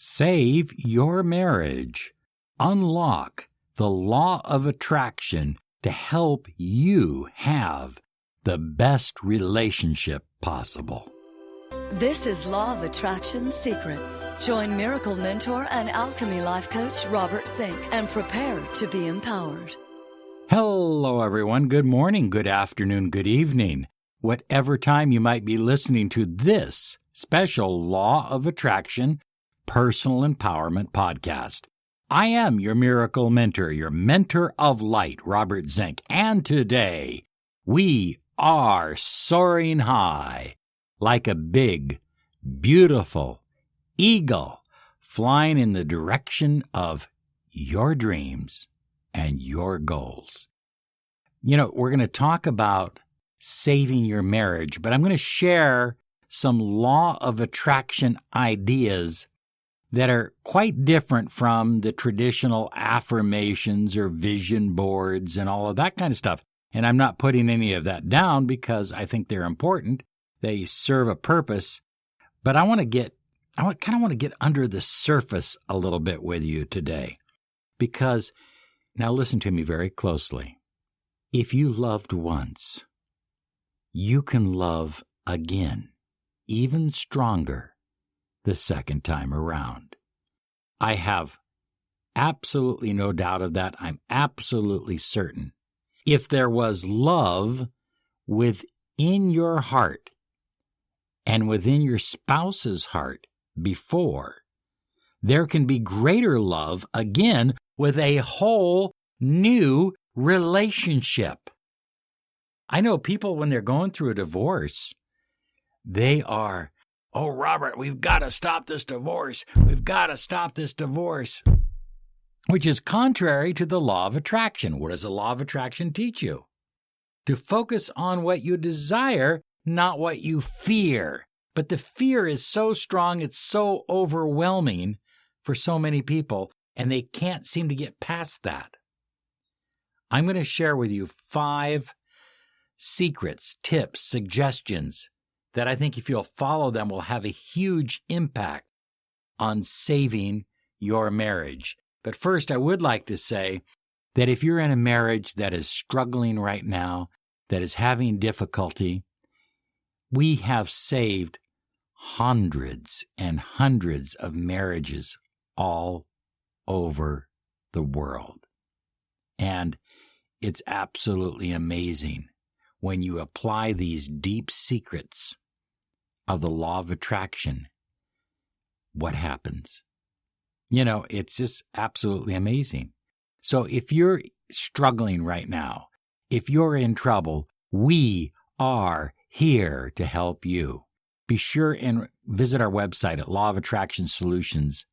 Save your marriage. Unlock the law of attraction to help you have the best relationship possible. This is Law of Attraction Secrets. Join Miracle Mentor and Alchemy Life Coach Robert Zink and prepare to be empowered. Hello, everyone. Good morning, good afternoon, good evening. Whatever time you might be listening to this special Law of Attraction Personal Empowerment Podcast. I am your miracle mentor, your mentor of light, Robert Zink, and today we are soaring high like a big, beautiful eagle flying in the direction of your dreams and your goals. You know, we're going to talk about saving your marriage, but I'm going to share some law of attraction ideas that are quite different from the traditional affirmations or vision boards and all of that kind of stuff. And I'm not putting any of that down because I think they're important. They serve a purpose. But I kind of want to get under the surface a little bit with you today. Because, now listen to me very closely. If you loved once, you can love again, even stronger, the second time around. I have absolutely no doubt of that. I'm absolutely certain. If there was love within your heart and within your spouse's heart before, there can be greater love again with a whole new relationship. I know people, when they're going through a divorce, they are, "Oh, Robert, we've got to stop this divorce. We've got to stop this divorce," which is contrary to the law of attraction. What does the law of attraction teach you? To focus on what you desire, not what you fear. But the fear is so strong, it's so overwhelming for so many people, and they can't seem to get past that. I'm going to share with you 5 secrets, tips, suggestions that I think if you'll follow them will have a huge impact on saving your marriage. But first, I would like to say that if you're in a marriage that is struggling right now, that is having difficulty, we have saved hundreds and hundreds of marriages all over the world. And it's absolutely amazing when you apply these deep secrets of the law of attraction, what happens? You know, it's just absolutely amazing. So if you're struggling right now, if you're in trouble, we are here to help you. Be sure and visit our website at Law of Attraction Solutions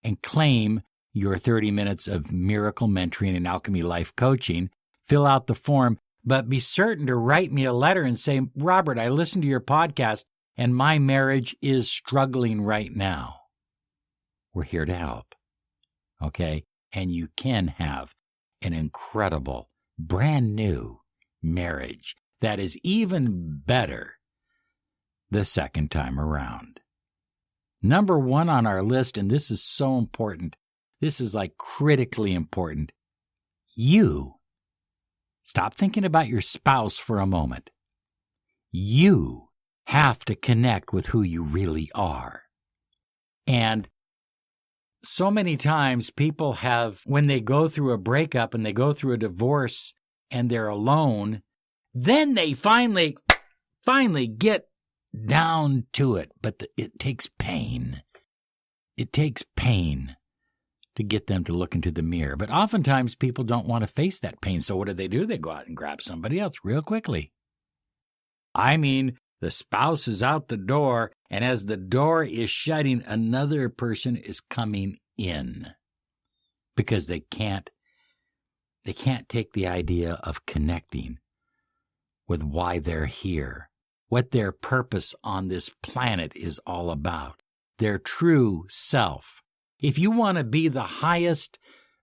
and claim your 30 minutes of miracle mentoring and alchemy life coaching. Fill out the form, but be certain to write me a letter and say, "Robert, I listened to your podcast and my marriage is struggling right now." We're here to help. Okay? And you can have an incredible, brand new marriage that is even better the second time around. Number 1 on our list, and this is so important, this is like critically important. You. Stop thinking about your spouse for a moment. You have to connect with who you really are. And so many times people have, when they go through a breakup and they go through a divorce and they're alone, then they finally get down to it. But it takes pain. It takes pain to get them to look into the mirror. But oftentimes people don't want to face that pain. So what do? They go out and grab somebody else real quickly. I mean, the spouse is out the door, and as the door is shutting, another person is coming in because they can't take the idea of connecting with why they're here, what their purpose on this planet is all about, their true self. If you want to be the highest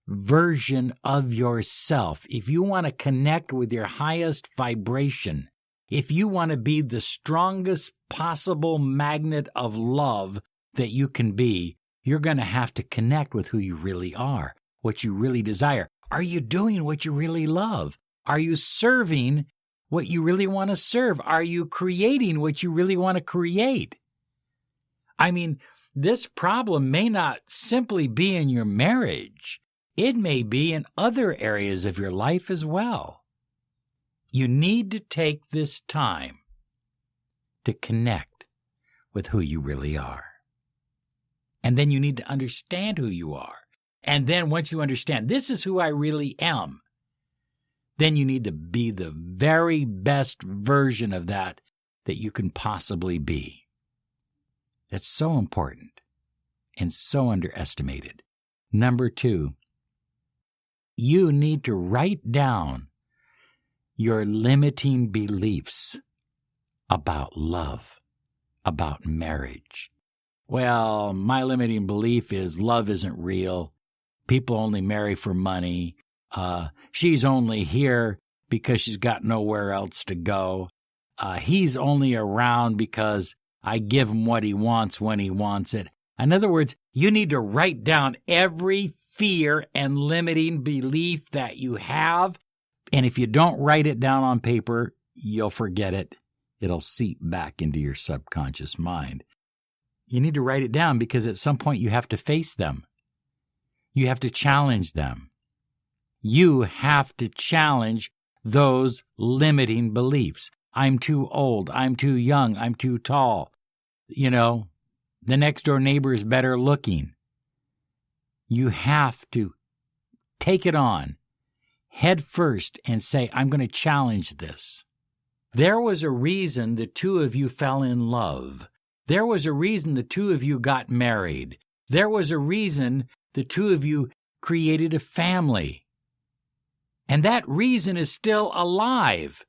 version of yourself, if you want to connect with your highest vibration, if you want to be the strongest possible magnet of love that you can be, you're going to have to connect with who you really are, what you really desire. Are you doing what you really love? Are you serving what you really want to serve? Are you creating what you really want to create? I mean, this problem may not simply be in your marriage. It may be in other areas of your life as well. You need to take this time to connect with who you really are. And then you need to understand who you are. And then once you understand, this is who I really am, then you need to be the very best version of that you can possibly be. That's so important and so underestimated. Number 2, you need to write down your limiting beliefs about love, about marriage. Well, my limiting belief is love isn't real. People only marry for money. She's only here because she's got nowhere else to go. He's only around because I give him what he wants when he wants it. In other words, you need to write down every fear and limiting belief that you have. And if you don't write it down on paper, you'll forget it. It'll seep back into your subconscious mind. You need to write it down because at some point you have to face them. You have to challenge them. You have to challenge those limiting beliefs. I'm too old. I'm too young. I'm too tall. The next door neighbor is better looking. You have to take it on head first and say, I'm going to challenge this. There was a reason the two of you fell in love. There was a reason the two of you got married. There was a reason the two of you created a family. And that reason is still alive.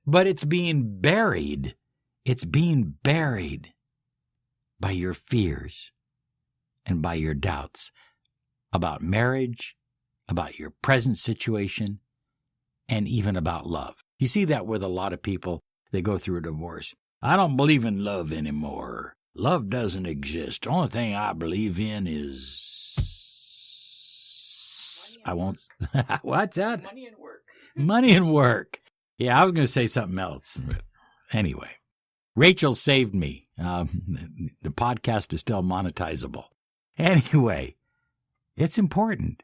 But it's being buried. It's being buried by your fears and by your doubts about marriage, about your present situation, and even about love. You see that with a lot of people. They go through a divorce. I don't believe in love anymore. Love doesn't exist. The only thing I believe in is... I won't... What's that? Money and work. Money and work. Yeah, I was going to say something else. But anyway, Rachel saved me. The podcast is still monetizable. Anyway, it's important.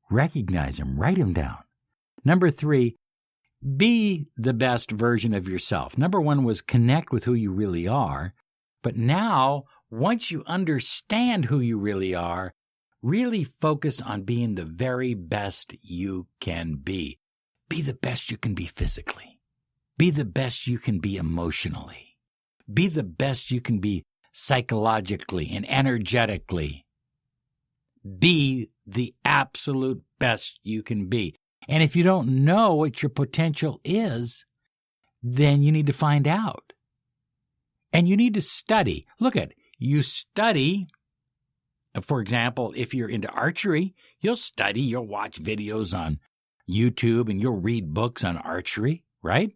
Recognize them. Write them down. Number 3, be the best version of yourself. Number 1 was connect with who you really are. But now, once you understand who you really are, really focus on being the very best you can be. Be the best you can be physically. Be the best you can be emotionally. Be the best you can be psychologically and energetically. Be the absolute best you can be. And if you don't know what your potential is, then you need to find out. And you need to study. Look at, you study, for example, if you're into archery, you'll study, you'll watch videos on YouTube and you'll read books on archery, right?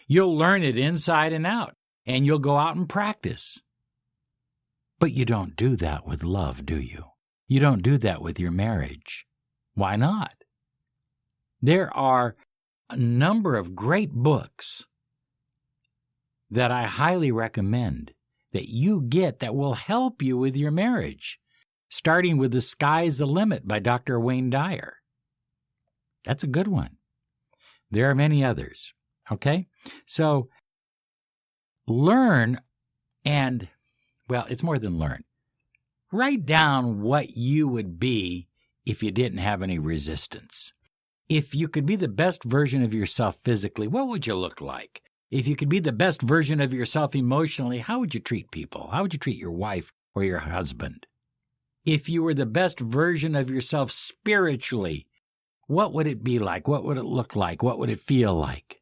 You'll learn it inside and out, and you'll go out and practice. But you don't do that with love, do you? You don't do that with your marriage. Why not? There are a number of great books that I highly recommend that you get that will help you with your marriage, starting with The Sky's the Limit by Dr. Wayne Dyer. That's a good one. There are many others, okay? So learn and, well, it's more than learn. Write down what you would be if you didn't have any resistance. If you could be the best version of yourself physically, what would you look like? If you could be the best version of yourself emotionally, how would you treat people? How would you treat your wife or your husband? If you were the best version of yourself spiritually, what would it be like? What would it look like? What would it feel like?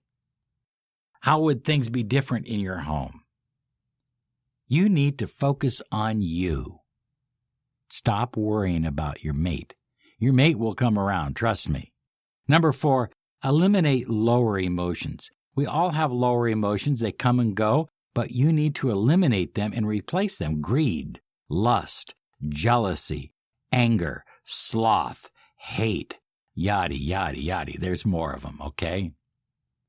How would things be different in your home? You need to focus on you. Stop worrying about your mate. Your mate will come around, trust me. Number 4, eliminate lower emotions. We all have lower emotions. They come and go, but you need to eliminate them and replace them. Greed, lust, jealousy, anger, sloth, hate, yada, yada, yada. There's more of them, okay?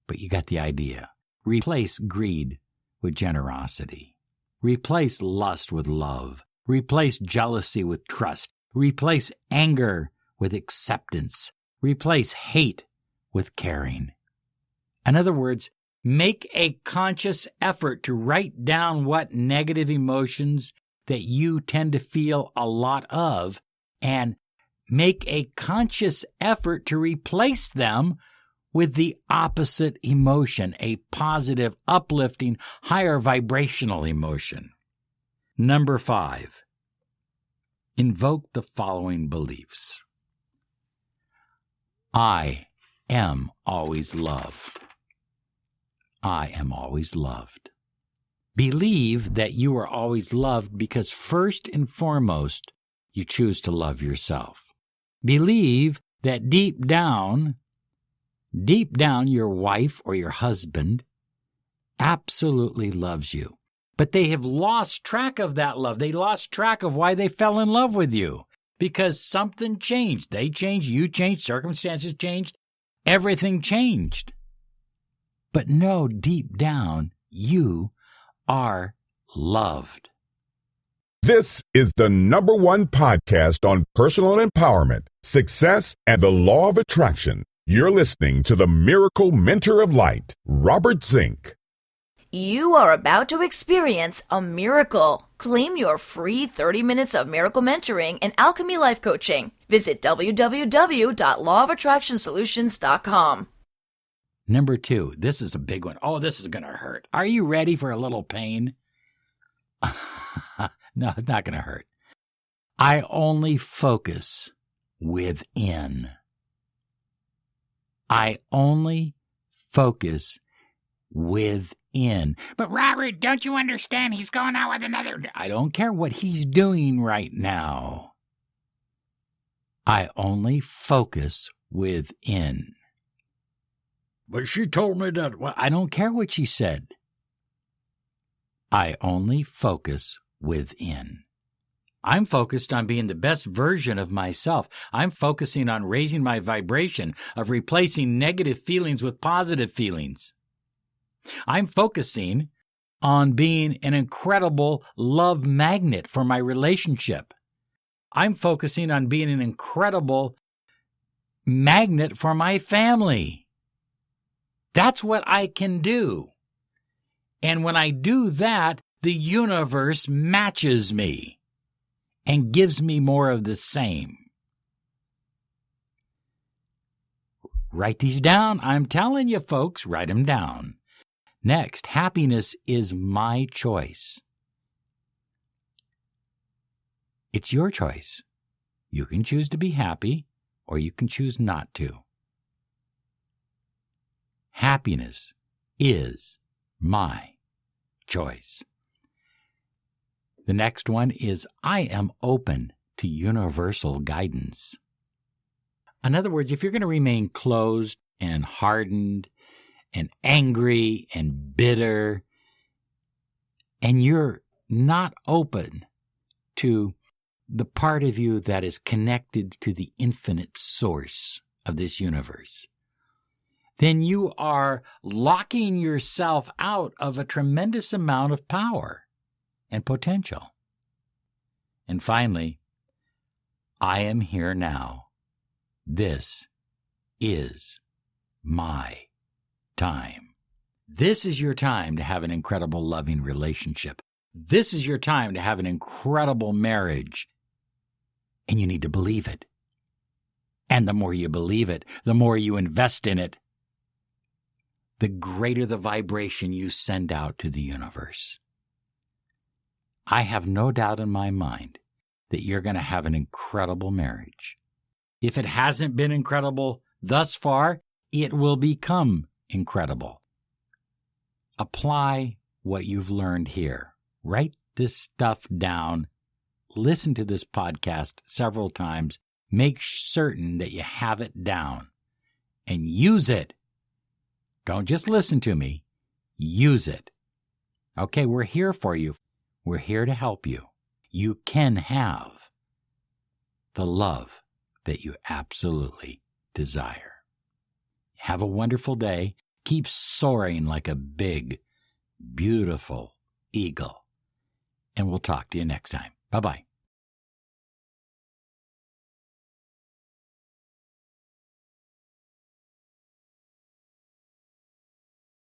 But you got the idea. Replace greed with generosity. Replace lust with love. Replace jealousy with trust. Replace anger with acceptance. Replace hate with caring. In other words, make a conscious effort to write down what negative emotions that you tend to feel a lot of, and make a conscious effort to replace them with the opposite emotion, a positive, uplifting, higher vibrational emotion. Number 5, invoke the following beliefs. I am always loved. I am always loved. Believe that you are always loved because first and foremost, you choose to love yourself. Believe that deep down, your wife or your husband absolutely loves you. But they have lost track of that love. They lost track of why they fell in love with you. Because something changed. They changed, you changed, circumstances changed, everything changed. But know deep down, you are loved. This is the #1 podcast on personal empowerment, success, and the law of attraction. You're listening to the Miracle Mentor of Light, Robert Zink. You are about to experience a miracle. Claim your free 30 minutes of miracle mentoring and Alchemy life coaching. Visit www.lawofattractionsolutions.com. Number 2, this is a big one. Oh, this is going to hurt. Are you ready for a little pain? No, it's not going to hurt. I only focus within. I only focus within. But Robert, don't you understand? He's going out with another. I don't care what he's doing right now. I only focus within. But she told me that. Well, I don't care what she said. I only focus within. I'm focused on being the best version of myself. I'm focusing on raising my vibration, of replacing negative feelings with positive feelings. I'm focusing on being an incredible love magnet for my relationship. I'm focusing on being an incredible magnet for my family. That's what I can do. And when I do that, the universe matches me and gives me more of the same. Write these down. I'm telling you, folks, write them down. Next, happiness is my choice. It's your choice. You can choose to be happy, or you can choose not to. Happiness is my choice. The next one is, I am open to universal guidance. In other words, if you're going to remain closed and hardened and angry and bitter, and you're not open to the part of you that is connected to the infinite source of this universe, then you are locking yourself out of a tremendous amount of power and potential. And finally, I am here now. This is my time. This is your time to have an incredible loving relationship. This is your time to have an incredible marriage. And you need to believe it. And the more you believe it, the more you invest in it, the greater the vibration you send out to the universe. I have no doubt in my mind that you're going to have an incredible marriage. If it hasn't been incredible thus far, it will become incredible. Apply what you've learned here. Write this stuff down. Listen to this podcast several times. Make certain that you have it down and use it. Don't just listen to me. Use it. Okay, we're here for you. We're here to help you. you can have the love that you absolutely desire. Have a wonderful day. Keep soaring like a big, beautiful eagle. And we'll talk to you next time. Bye-bye.